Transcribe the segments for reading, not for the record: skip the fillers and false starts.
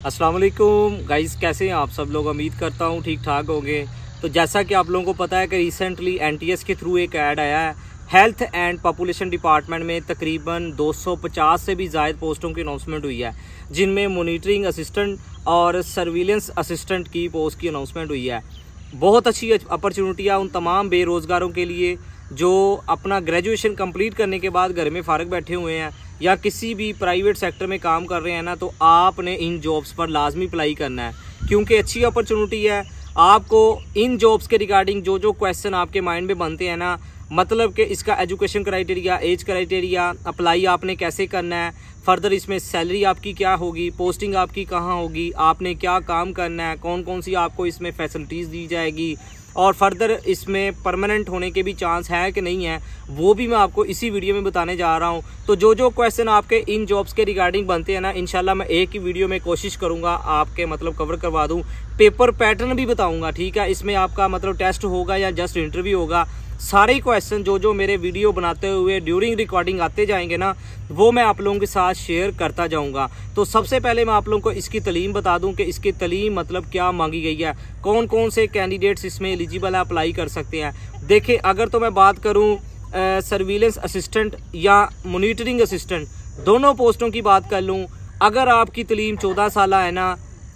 अस्सलाम वालेकुम गाइस, कैसे हैं आप सब लोग। उम्मीद करता हूँ ठीक ठाक होंगे। तो जैसा कि आप लोगों को पता है कि रिसेंटली एनटीएस के थ्रू एक ऐड आया है। हेल्थ एंड पॉपुलेशन डिपार्टमेंट में तकरीबन 250 से भी ज़ायद पोस्टों की अनाउंसमेंट हुई है, जिनमें मॉनिटरिंग असिस्टेंट और सर्विलेंस असिस्टेंट की पोस्ट की अनाउंसमेंट हुई है। बहुत अच्छी अपॉर्चुनिटी है उन तमाम बेरोज़गारों के लिए जो अपना ग्रेजुएशन कंप्लीट करने के बाद घर में फ़ारग बैठे हुए हैं या किसी भी प्राइवेट सेक्टर में काम कर रहे हैं ना, तो आपने इन जॉब्स पर लाजमी अप्लाई करना है, क्योंकि अच्छी अपॉर्चुनिटी है। आपको इन जॉब्स के रिगार्डिंग जो जो क्वेश्चन आपके माइंड में बनते हैं ना, मतलब कि इसका education criteria, age criteria, apply आपने कैसे करना है, फर्दर इसमें सैलरी आपकी क्या होगी, पोस्टिंग आपकी कहाँ होगी, आपने क्या काम करना है, कौन कौन सी आपको इसमें फैसिलिटीज़ दी जाएगी और फर्दर इसमें परमानेंट होने के भी चांस है कि नहीं है, वो भी मैं आपको इसी वीडियो में बताने जा रहा हूं। तो जो जो क्वेश्चन आपके इन जॉब्स के रिगार्डिंग बनते हैं ना, इंशाल्लाह मैं एक ही वीडियो में कोशिश करूंगा आपके मतलब कवर करवा दूं। पेपर पैटर्न भी बताऊंगा, ठीक है। इसमें आपका मतलब टेस्ट होगा या जस्ट इंटरव्यू होगा। सारे क्वेश्चन जो जो मेरे वीडियो बनाते हुए ड्यूरिंग रिकॉर्डिंग आते जाएंगे ना, वो मैं आप लोगों के साथ शेयर करता जाऊंगा। तो सबसे पहले मैं आप लोगों को इसकी तलीम बता दूं कि इसकी तलीम मतलब क्या मांगी गई है, कौन कौन से कैंडिडेट्स इसमें एलिजिबल है, अप्लाई कर सकते हैं। देखिए, अगर तो मैं बात करूं सर्विलेंस असिस्टेंट या मॉनिटरिंग असिस्टेंट, दोनों पोस्टों की बात कर लूँ, अगर आपकी तलीम 14 साल है ना,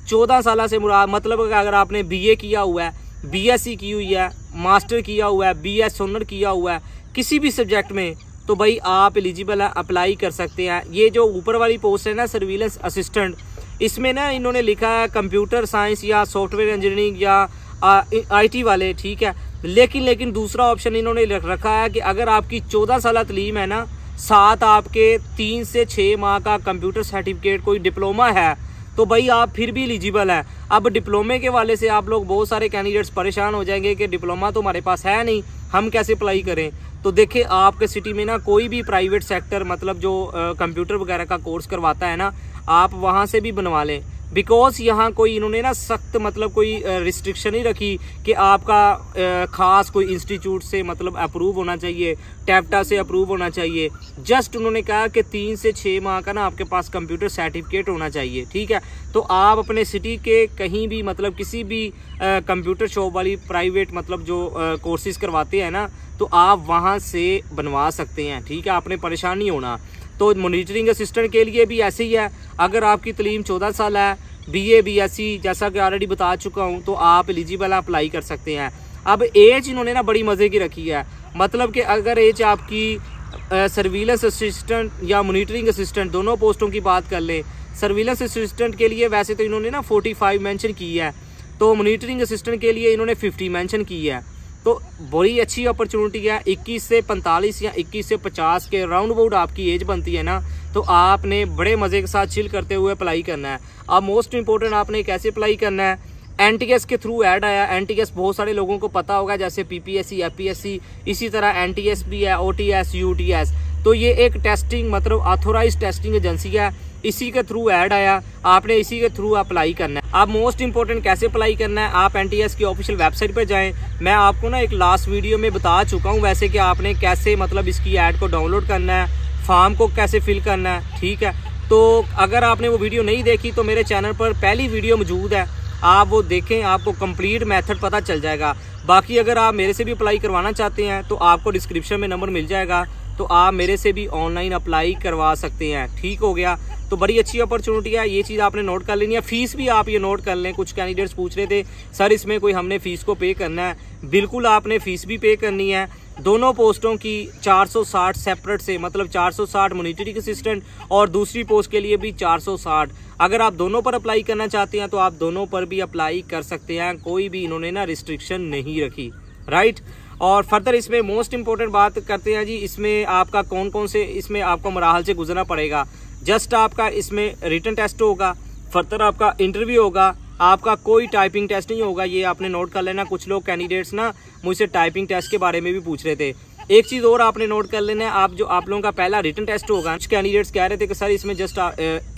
14 साल से मुराद मतलब अगर आपने BA किया हुआ है, BSc की हुई है, मास्टर किया हुआ है, BS ऑनर किया हुआ है किसी भी सब्जेक्ट में, तो भाई आप एलिजिबल है, अप्लाई कर सकते हैं। ये जो ऊपर वाली पोस्ट है ना सर्विलेंस असिस्टेंट, इसमें ना इन्होंने लिखा है कंप्यूटर साइंस या सॉफ्टवेयर इंजीनियरिंग या IT वाले, ठीक है। लेकिन दूसरा ऑप्शन इन्होंने रखा है कि अगर आपकी 14 साल तलीम है ना, साथ आपके 3 से 6 माह का कंप्यूटर सर्टिफिकेट, कोई डिप्लोमा है, तो भाई आप फिर भी एलिजिबल है। अब डिप्लोमे के वाले से आप लोग बहुत सारे कैंडिडेट्स परेशान हो जाएंगे कि डिप्लोमा तो हमारे पास है नहीं, हम कैसे अप्लाई करें। तो देखिए, आपके सिटी में ना कोई भी प्राइवेट सेक्टर मतलब जो कंप्यूटर वगैरह का कोर्स करवाता है ना, आप वहाँ से भी बनवा लें। बिकॉज यहाँ कोई इन्होंने ना सख्त मतलब कोई रिस्ट्रिक्शन नहीं रखी कि आपका खास कोई इंस्टीट्यूट से मतलब अप्रूव होना चाहिए, टैप्टा से अप्रूव होना चाहिए। जस्ट उन्होंने कहा कि 3 से 6 माह का ना आपके पास कंप्यूटर सर्टिफिकेट होना चाहिए, ठीक है। तो आप अपने सिटी के कहीं भी मतलब किसी भी कंप्यूटर शॉप वाली प्राइवेट मतलब जो कोर्सेज करवाते हैं ना, तो आप वहाँ से बनवा सकते हैं, ठीक है। आपने परेशान नहीं होना। तो मॉनिटरिंग असिस्टेंट के लिए भी ऐसे ही है। अगर आपकी तलीम 14 साल है, BA BSc जैसा कि ऑलरेडी बता चुका हूं, तो आप एलिजिबल अप्लाई कर सकते हैं। अब एज इन्होंने ना बड़ी मज़े की रखी है, मतलब कि अगर एज आपकी सर्विलेंस असिस्टेंट या मॉनिटरिंग असिस्टेंट दोनों पोस्टों की बात कर लें, सर्विलेंस असिस्टेंट के लिए वैसे तो इन्होंने ना 45 मेंशन की है, तो मॉनिटरिंग असिस्टेंट के लिए इन्होंने 50 मेंशन की है। तो बड़ी अच्छी अपॉर्चुनिटी है। 21 से 45 या 21 से 50 के राउंड अबाउट आपकी एज बनती है ना, तो आपने बड़े मज़े के साथ चिल करते हुए अप्लाई करना है। अब मोस्ट इंपॉर्टेंट आपने कैसे अप्लाई करना है, NTS के थ्रू ऐड आया। NTS बहुत सारे लोगों को पता होगा, जैसे PPSC FPSC, इसी तरह NTS भी है, OTS UTS। तो ये एक टेस्टिंग मतलब ऑथोराइज टेस्टिंग एजेंसी है, इसी के थ्रू ऐड आया, आपने इसी के थ्रू अप्लाई करना है। अब मोस्ट इंपॉर्टेंट कैसे अप्लाई करना है, आप NTS की ऑफिशियल वेबसाइट पर जाएं। मैं आपको ना एक लास्ट वीडियो में बता चुका हूं वैसे कि आपने कैसे मतलब इसकी ऐड को डाउनलोड करना है, फॉर्म को कैसे फिल करना है, ठीक है। तो अगर आपने वो वीडियो नहीं देखी तो मेरे चैनल पर पहली वीडियो मौजूद है, आप वो देखें, आपको कंप्लीट मेथड पता चल जाएगा। बाकी अगर आप मेरे से भी अप्लाई करवाना चाहते हैं तो आपको डिस्क्रिप्शन में नंबर मिल जाएगा, तो आप मेरे से भी ऑनलाइन अप्लाई करवा सकते हैं, ठीक हो गया। तो बड़ी अच्छी अपॉर्चुनिटी है, ये चीज़ आपने नोट कर लेनी है। फीस भी आप ये नोट कर लें। कुछ कैंडिडेट्स पूछ रहे थे सर इसमें कोई हमने फ़ीस को पे करना है, बिल्कुल आपने फ़ीस भी पे करनी है। दोनों पोस्टों की 460 सेपरेट से, मतलब 460 मॉनिटरिंग असिस्टेंट और दूसरी पोस्ट के लिए भी 460। अगर आप दोनों पर अप्लाई करना चाहते हैं तो आप दोनों पर भी अप्लाई कर सकते हैं, कोई भी इन्होंने ना रिस्ट्रिक्शन नहीं रखी, राइट। और फर्दर इसमें मोस्ट इंपॉर्टेंट बात करते हैं जी, इसमें आपका कौन कौन से इसमें आपको मराहल से गुजरना पड़ेगा। जस्ट आपका इसमें रिटन टेस्ट होगा, फर्दर आपका इंटरव्यू होगा, आपका कोई टाइपिंग टेस्ट नहीं होगा, ये आपने नोट कर लेना। कुछ लोग कैंडिडेट्स ना मुझसे टाइपिंग टेस्ट के बारे में भी पूछ रहे थे। एक चीज़ और आपने नोट कर लेना है, आप लोगों का पहला रिटन टेस्ट होगा। कुछ कैंडिडेट्स कह रहे थे कि सर इसमें जस्ट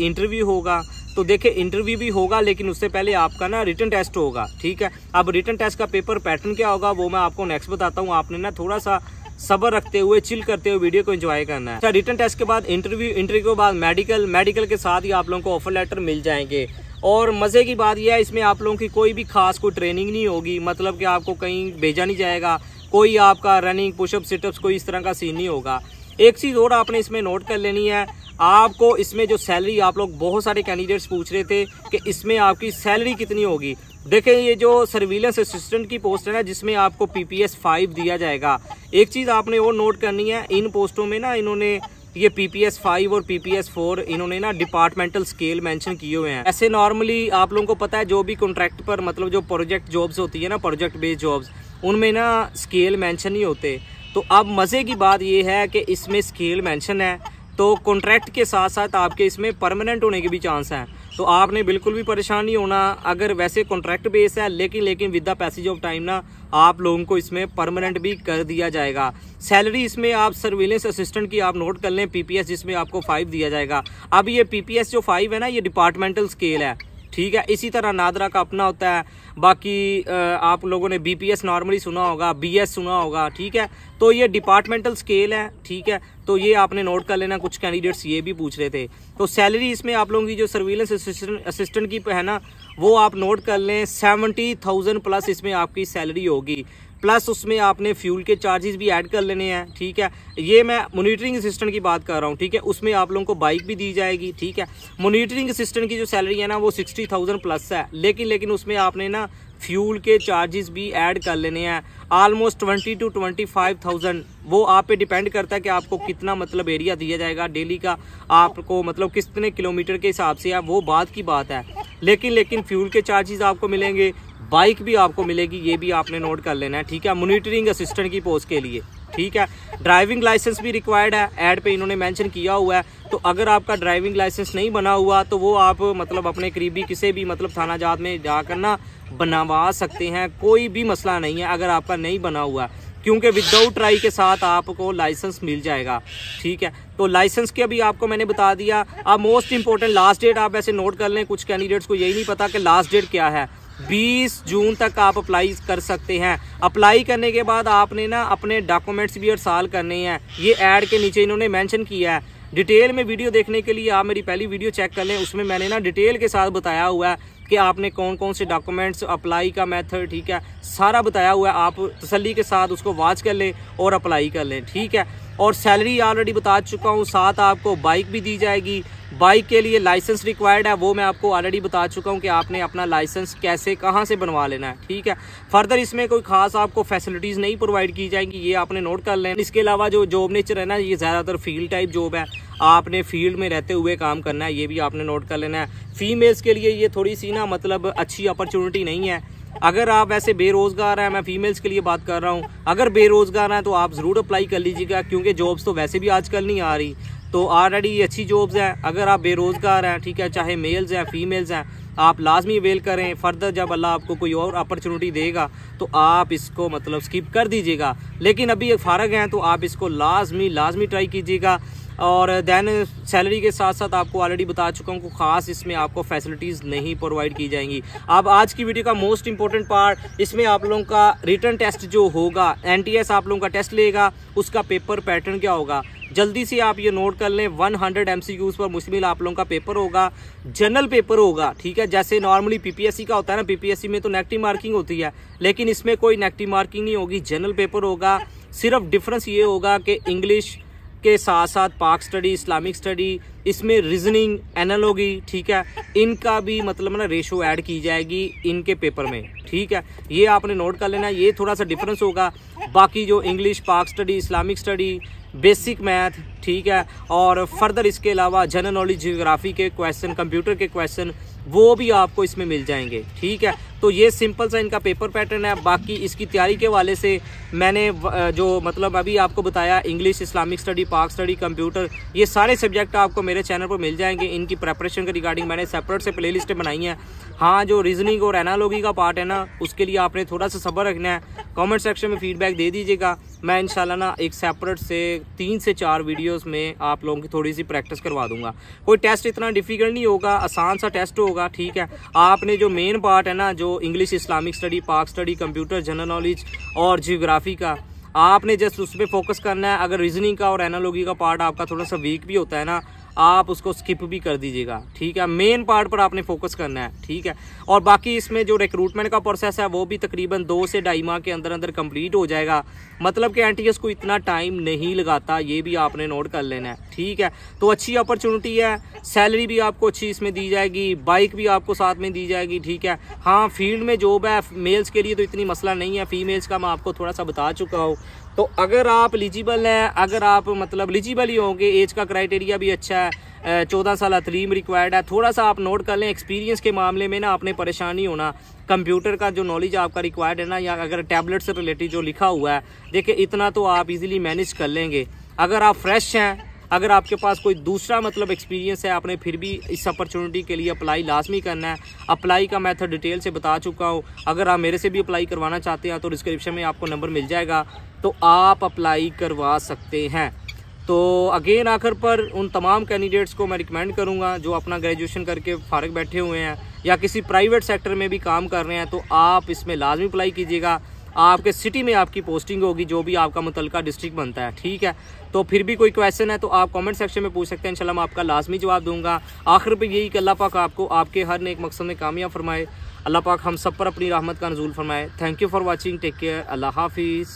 इंटरव्यू होगा, तो देखिए इंटरव्यू भी होगा लेकिन उससे पहले आपका ना रिटन टेस्ट होगा, ठीक है। अब रिटन टेस्ट का पेपर पैटर्न क्या होगा वो मैं आपको नेक्स्ट बताता हूँ। आपने ना थोड़ा सा सब्र रखते हुए चिल करते हुए वीडियो को एंजॉय करना है। अच्छा, रिटन टेस्ट के बाद इंटरव्यू के बाद मेडिकल के साथ ही आप लोगों को ऑफर लेटर मिल जाएंगे। और मज़े की बात यह है इसमें आप लोगों की कोई भी खास कोई ट्रेनिंग नहीं होगी, मतलब कि आपको कहीं भेजा नहीं जाएगा, कोई आपका रनिंग पुशअप सिटअप्स कोई इस तरह का सीन नहीं होगा। एक चीज़ और आपने इसमें नोट कर लेनी है, आपको इसमें जो सैलरी, आप लोग बहुत सारे कैंडिडेट्स पूछ रहे थे कि इसमें आपकी सैलरी कितनी होगी। देखें ये जो सर्विलेंस असिस्टेंट की पोस्ट है ना, जिसमें आपको PPS 5 दिया जाएगा। एक चीज़ आपने और नोट करनी है, इन पोस्टों में ना इन्होंने ये PPS 5 और PPS 4 इन्होंने ना डिपार्टमेंटल स्केल मेंशन किए हुए हैं। ऐसे नॉर्मली आप लोगों को पता है जो भी कॉन्ट्रैक्ट पर, मतलब जो प्रोजेक्ट जॉब्स होती है ना, प्रोजेक्ट बेस्ड जॉब्स, उनमें ना स्केल मेंशन नहीं होते। तो अब मज़े की बात ये है कि इसमें स्केल मेंशन है, तो कॉन्ट्रैक्ट के साथ साथ आपके इसमें परमानेंट होने के भी चांस हैं। तो आपने बिल्कुल भी परेशान नहीं होना। अगर वैसे कॉन्ट्रैक्ट बेस है लेकिन with the passage of time ना आप लोगों को इसमें परमानेंट भी कर दिया जाएगा। सैलरी इसमें आप सर्विलेंस असिस्टेंट की आप नोट कर लें, PPS जिसमें आपको 5 दिया जाएगा। अब ये PPS जो 5 है ना, ये डिपार्टमेंटल स्केल है, ठीक है। इसी तरह नादरा का अपना होता है। बाकी आप लोगों ने BPS नॉर्मली सुना होगा, BS सुना होगा, ठीक है। तो ये डिपार्टमेंटल स्केल है, ठीक है। तो ये आपने नोट कर लेना, कुछ कैंडिडेट्स ये भी पूछ रहे थे। तो सैलरी इसमें आप लोगों की जो सर्विलेंस असिस्टेंट की है ना, वो आप नोट कर लें 70,000 प्लस इसमें आपकी सैलरी होगी। प्लस उसमें आपने फ्यूल के चार्जेस भी ऐड कर लेने हैं, ठीक है। ये मैं मॉनिटरिंग असिस्टेंट की बात कर रहा हूँ, ठीक है। उसमें आप लोगों को बाइक भी दी जाएगी, ठीक है। मॉनिटरिंग असिस्टेंट की जो सैलरी है ना, वो 60,000 प्लस है, लेकिन उसमें आपने ना फ्यूल के चार्जेस भी ऐड कर लेने हैं, ऑलमोस्ट 20 to 25,000। वो आप पे डिपेंड करता है कि आपको कितना मतलब एरिया दिया जाएगा डेली का, आपको मतलब कितने किलोमीटर के हिसाब से है, वो बात की बात है। लेकिन फ्यूल के चार्जेस आपको मिलेंगे, बाइक भी आपको मिलेगी, ये भी आपने नोट कर लेना है, ठीक है। मॉनिटरिंग असिस्टेंट की पोस्ट के लिए, ठीक है। ड्राइविंग लाइसेंस भी रिक्वायर्ड है, ऐड पे इन्होंने मेंशन किया हुआ है। तो अगर आपका ड्राइविंग लाइसेंस नहीं बना हुआ तो वो आप मतलब अपने करीबी किसी भी मतलब थाना जात में जाकर ना बनवा सकते हैं, कोई भी मसला नहीं है अगर आपका नहीं बना हुआ, क्योंकि विदाउट ट्राई के साथ आपको लाइसेंस मिल जाएगा, ठीक है। तो लाइसेंस के अभी आपको मैंने बता दिया। अब मोस्ट इंपॉर्टेंट लास्ट डेट आप ऐसे नोट कर लें, कुछ कैंडिडेट्स को यही नहीं पता कि लास्ट डेट क्या है। 20 जून तक आप अप्लाई कर सकते हैं। अप्लाई करने के बाद आपने ना अपने डॉक्यूमेंट्स भी अरसाल करने हैं, ये ऐड के नीचे इन्होंने मेंशन किया है। डिटेल में वीडियो देखने के लिए आप मेरी पहली वीडियो चेक कर लें, उसमें मैंने ना डिटेल के साथ बताया हुआ है कि आपने कौन कौन से डॉक्यूमेंट्स, अप्लाई का मेथड, ठीक है, सारा बताया हुआ है। आप तसल्ली के साथ उसको वॉच कर लें और अप्लाई कर लें, ठीक है। और सैलरी ऑलरेडी बता चुका हूँ, साथ आपको बाइक भी दी जाएगी। बाइक के लिए लाइसेंस रिक्वायर्ड है, वो मैं आपको ऑलरेडी बता चुका हूँ कि आपने अपना लाइसेंस कैसे कहाँ से बनवा लेना है, ठीक है। फर्दर इसमें कोई खास आपको फैसिलिटीज़ नहीं प्रोवाइड की जाएंगी, ये आपने नोट कर लें। इसके अलावा जो जॉब नेचर है ना, ये ज़्यादातर फील्ड टाइप जॉब है, आपने फील्ड में रहते हुए काम करना है, ये भी आपने नोट कर लेना है। फीमेल्स के लिए ये थोड़ी सी ना मतलब अच्छी अपॉर्चुनिटी नहीं है। अगर आप वैसे बेरोज़गार हैं, मैं फीमेल्स के लिए बात कर रहा हूँ, अगर बेरोज़गार हैं तो आप ज़रूर अप्लाई कर लीजिएगा, क्योंकि जॉब्स तो वैसे भी आजकल नहीं आ रही, तो ऑलरेडी अच्छी जॉब्स हैं। अगर आप बेरोज़गार हैं, ठीक है, चाहे मेल्स हैं फीमेल्स हैं, आप लाजमी अवेल करें। फर्दर जब अल्लाह आपको कोई और अपॉर्चुनिटी देगा तो आप इसको मतलब स्किप कर दीजिएगा, लेकिन अभी फारग हैं तो आप इसको लाजमी ट्राई कीजिएगा। और देन सैलरी के साथ साथ आपको ऑलरेडी बता चुका हूँ, ख़ास इसमें आपको फैसिलिटीज़ नहीं प्रोवाइड की जाएंगी। अब आज की वीडियो का मोस्ट इंपॉर्टेंट पार्ट, इसमें आप लोगों का रिटन टेस्ट जो होगा, NTS आप लोगों का टेस्ट लेगा, उसका पेपर पैटर्न क्या होगा, जल्दी से आप ये नोट कर लें। 100 MCQs पर मुश्तमिल आप लोगों का पेपर होगा, जनरल पेपर होगा, ठीक है। जैसे नॉर्मली PPSC का होता है ना, PPSC में तो नेगेटिव मार्किंग होती है, लेकिन इसमें कोई नेगेटिव मार्किंग नहीं होगी, जनरल पेपर होगा। सिर्फ डिफरेंस ये होगा कि इंग्लिश के साथ साथ पाक स्टडी, इस्लामिक स्टडी, इसमें रीजनिंग, एनालॉजी, ठीक है, इनका भी मतलब ना रेशो ऐड की जाएगी इनके पेपर में, ठीक है। ये आपने नोट कर लेना, ये थोड़ा सा डिफरेंस होगा। बाकी जो इंग्लिश, पाक study, Islamic study, basic math, ठीक है, और फर्दर इसके अलावा जनरल नॉलेज, जियोग्राफी के क्वेश्चन, कंप्यूटर के क्वेश्चन, वो भी आपको इसमें मिल जाएंगे, ठीक है। तो ये सिंपल सा इनका पेपर पैटर्न है। बाकी इसकी तैयारी के वाले से मैंने जो मतलब अभी आपको बताया, इंग्लिश, इस्लामिक स्टडी, पाक स्टडी, कंप्यूटर, ये सारे सब्जेक्ट आपको मेरे चैनल पर मिल जाएंगे। इनकी प्रेपरेशन के रिगार्डिंग मैंने सेपरेट से प्लेलिस्टें बनाई हैं। हाँ, जो रीजनिंग और एनालॉजी का पार्ट है ना, उसके लिए आपने थोड़ा सा सब्र रखना है। कमेंट सेक्शन में फीडबैक दे दीजिएगा, मैं इंशाल्लाह ना एक सेपरेट से 3 से 4 वीडियोस में आप लोगों की थोड़ी सी प्रैक्टिस करवा दूंगा। कोई टेस्ट इतना डिफिकल्ट नहीं होगा, आसान सा टेस्ट होगा, ठीक है। आपने जो मेन पार्ट है ना, जो इंग्लिश, इस्लामिक स्टडी, पाक स्टडी, कंप्यूटर, जनरल नॉलेज और जियोग्राफी का, आपने जस्ट उस पर फोकस करना है। अगर रीजनिंग का और एनालॉजी का पार्ट आपका थोड़ा सा वीक भी होता है ना, आप उसको स्किप भी कर दीजिएगा, ठीक है। मेन पार्ट पर आपने फोकस करना है, ठीक है। और बाकी इसमें जो रिक्रूटमेंट का प्रोसेस है वो भी तकरीबन 2 से 2.5 माह के अंदर अंदर कंप्लीट हो जाएगा। मतलब कि एनटीएस को इतना टाइम नहीं लगाता, ये भी आपने नोट कर लेना है, ठीक है। तो अच्छी अपॉर्चुनिटी है, सैलरी भी आपको अच्छी इसमें दी जाएगी, बाइक भी आपको साथ में दी जाएगी, ठीक है। हाँ, फील्ड में जॉब है, मेल्स के लिए तो इतनी मसला नहीं है, फीमेल्स का मैं आपको थोड़ा सा बता चुका हूँ। तो अगर आप एलिजिबल हैं, अगर आप मतलब एलिजिबल ही होंगे, एज का क्राइटेरिया भी अच्छा है, 14 साल तलीम रिक्वायर्ड है। थोड़ा सा आप नोट कर लें, एक्सपीरियंस के मामले में ना आपने परेशान नहीं होना। कंप्यूटर का जो नॉलेज आपका रिक्वायर्ड है ना, या अगर टैबलेट से रिलेटेड जो लिखा हुआ है, देखिए इतना तो आप इजीली मैनेज कर लेंगे। अगर आप फ्रेश हैं, अगर आपके पास कोई दूसरा मतलब एक्सपीरियंस है, आपने फिर भी इस अपॉर्चुनिटी के लिए अप्लाई लाजमी करना है। अप्लाई का मेथड डिटेल से बता चुका हूँ। अगर आप मेरे से भी अप्लाई करवाना चाहते हैं तो डिस्क्रिप्शन में आपको नंबर मिल जाएगा, तो आप अप्लाई करवा सकते हैं। तो अगेन आखिर पर उन तमाम कैंडिडेट्स को मैं रिकमेंड करूंगा जो अपना ग्रेजुएशन करके फारिग बैठे हुए हैं या किसी प्राइवेट सेक्टर में भी काम कर रहे हैं, तो आप इसमें लाजमी अप्लाई कीजिएगा। आपके सिटी में आपकी पोस्टिंग होगी, जो भी आपका मुतलका डिस्ट्रिक्ट बनता है, ठीक है। तो फिर भी कोई क्वेश्चन है तो आप कमेंट सेक्शन में पूछ सकते हैं, इंशाल्लाह मैं आपका लाजमी जवाब दूंगा। आखिर पे यही कि अल्लाह पाक आपको आपके हर नेक मकसद में कामयाब फरमाए। अल्लाह पाक हम सब पर अपनी रहमत का नज़ूल फरमाए। Thank you for watching, take care, Allah हाफिज़।